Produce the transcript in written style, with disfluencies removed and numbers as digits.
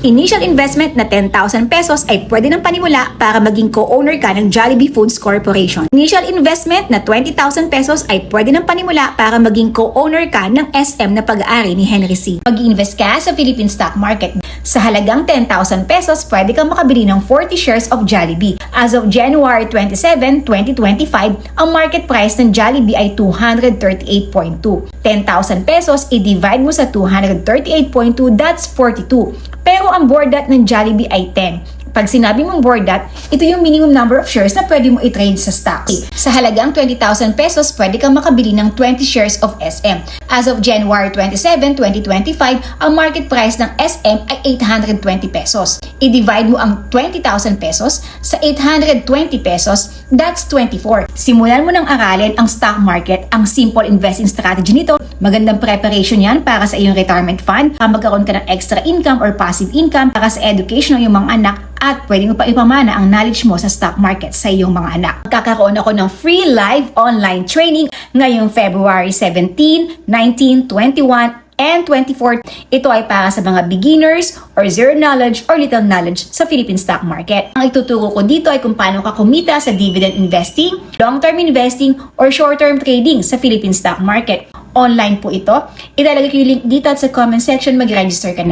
Initial investment na 10,000 pesos ay pwede ng panimula para maging co-owner ka ng Jollibee Foods Corporation. Initial investment na 20,000 pesos ay pwede ng panimula para maging co-owner ka ng SM na pag-aari ni Henry C. Mag-invest ka sa Philippine stock market. Sa halagang 10,000 pesos, pwede kang makabili ng 40 shares of Jollibee. As of January 27, 2025, ang market price ng Jollibee ay 238.2. 10,000 pesos, i-divide mo sa 238.2, that's 42. Pero ang board date ng Jollibee ay 10. Pag sinabi mong board date, ito yung minimum number of shares na pwede mo i-trade sa stocks. Sa halagang 20,000 pesos, pwede kang makabili ng 20 shares of SM. As of January 27, 2025, ang market price ng SM ay 820 pesos. I-divide mo ang 20,000 pesos sa 820 pesos, that's 24. Simulan mo ng aralin ang stock market. Ang simple investing strategy nito, magandang preparation yan para sa iyong retirement fund, para magkaroon ka ng extra income or passive income para sa education ng iyong mga anak, at pwede mo pa ipamana ang knowledge mo sa stock market sa iyong mga anak. Magkakaroon ako ng free live online training ngayong February 17, 19, 21, and 24. Ito ay para sa mga beginners or zero knowledge or little knowledge sa Philippine stock market. Ang ituturo ko dito ay kung paano ka kumita sa dividend investing, long-term investing, or short-term trading sa Philippine stock market. Online po ito. Ilalagay ko yung link dito at sa comment section, mag-register ka na.